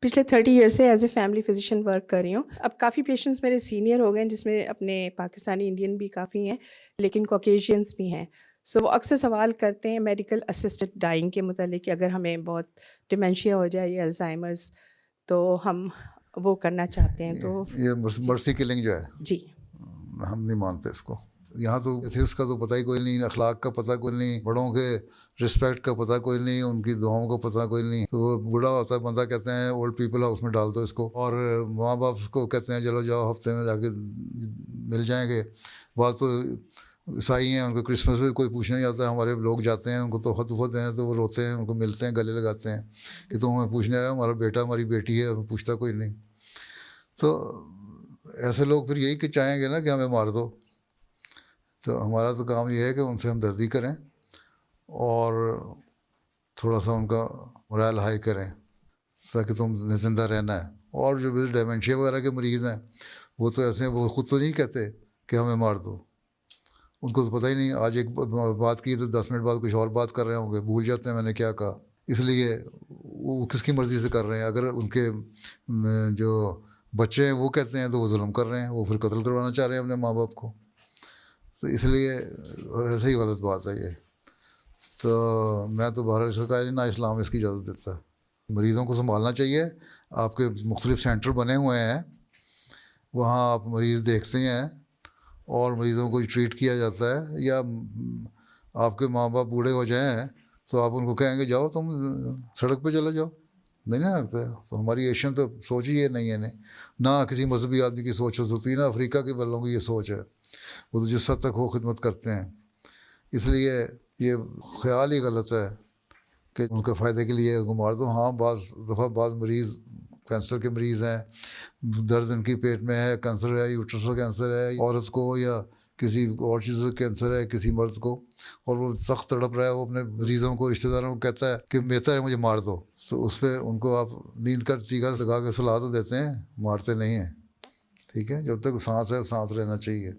پچھلے 30 ایئر سے as a family physician work کر رہی ہوں. اب کافی پیشنٹس میرے سینئر ہو گئے ہیں، جس میں اپنے پاکستانی انڈین بھی کافی ہیں، لیکن کوکیشینس بھی ہیں. سو وہ اکثر سوال کرتے ہیں میڈیکل اسسٹڈ ڈائنگ کے متعلق کہ اگر ہمیں بہت ڈیمینشیا ہو جائے یا الزائمرز تو ہم وہ کرنا چاہتے ہیں. تو یہ مرسی کلنگ جو ہے، جی ہم نہیں مانتے اس کو. یہاں تو ایتھکس کا تو پتہ ہی کوئی نہیں، اخلاق کا پتہ کوئی نہیں، بڑوں کے رسپیکٹ کا پتہ کوئی نہیں، ان کی دعاؤں کا پتہ کوئی نہیں. تو وہ بوڑھا ہوتا ہے بندہ، کہتے ہیں اولڈ پیپل ہاؤس میں ڈال دو اس کو، اور ماں باپ کو کہتے ہیں چلو جاؤ ہفتے میں جا کے مل جائیں گے. بعض تو عیسائی ہیں، ان کو کرسمس میں کوئی پوچھنا نہیں آتا. ہمارے لوگ جاتے ہیں ان کو تحفہ وحفہ دینے تو وہ روتے ہیں، ان کو ملتے ہیں، گلے لگاتے ہیں کہ تم ہمیں پوچھنے آئے، ہمارا بیٹا ہماری بیٹی ہے، ہمیں پوچھتا کوئی نہیں. تو ایسے لوگ پھر یہی کہ چاہیں گے نا کہ ہمیں مار دو. تو ہمارا تو کام یہ ہے کہ ان سے ہمدردی کریں اور تھوڑا سا ان کا morale ہائی کریں تاکہ تم نے زندہ رہنا ہے. اور جو ڈیمینشیا وغیرہ کے مریض ہیں وہ تو ایسے ہیں، وہ خود تو نہیں کہتے کہ ہمیں مار دو. ان کو تو پتہ ہی نہیں، آج ایک بات کی تو 10 منٹ بعد کچھ اور بات کر رہے ہوں گے، بھول جاتے ہیں میں نے کیا کہا. اس لیے وہ کس کی مرضی سے کر رہے ہیں. اگر ان کے جو بچے ہیں وہ کہتے ہیں تو وہ ظلم کر رہے ہیں، وہ پھر قتل کروانا چاہ رہے ہیں اپنے ماں باپ کو. تو اس لیے ایسے ہی غلط بات ہے یہ. تو میں تو بہرحال اس کا قائل نہ اسلام اس کی اجازت دیتا ہے. مریضوں کو سنبھالنا چاہیے. آپ کے مختلف سینٹر بنے ہوئے ہیں، وہاں آپ مریض دیکھتے ہیں اور مریضوں کو ٹریٹ کیا جاتا ہے. یا آپ کے ماں باپ بوڑھے ہو جائیں تو آپ ان کو کہیں گے جاؤ تم سڑک پہ چلے جاؤ، نہیں نا رکھتا ہے. تو ہماری ایشین تو سوچ ہی یہ نہیں ہے، نہ کسی مذہبی آدمی کی سوچ ہو سکتی ہے، نہ افریقہ کے والوں کی یہ سوچ ہے. وہ تو جس حد تک ہو خدمت کرتے ہیں. اس لیے یہ خیال ہی غلط ہے کہ ان کے فائدے کے لیے ان کو مار دو. ہاں بعض دفعہ بعض مریض کینسر کے مریض ہیں، درد ان کی پیٹ میں ہے، کینسر ہے، یوٹرس کینسر ہے عورت کو، یا کسی اور چیز کا کینسر ہے کسی مرد کو، اور وہ سخت تڑپ رہا ہے، وہ اپنے عزیزوں کو رشتہ داروں کو کہتا ہے کہ بہتر ہے مجھے مار دو. تو اس پہ ان کو آپ نیند کا ٹیکہ لگا کے سلا تو دیتے ہیں، مارتے نہیں ہیں. ٹھیک ہے، جب تک سانس ہے سانس رہنا چاہیے.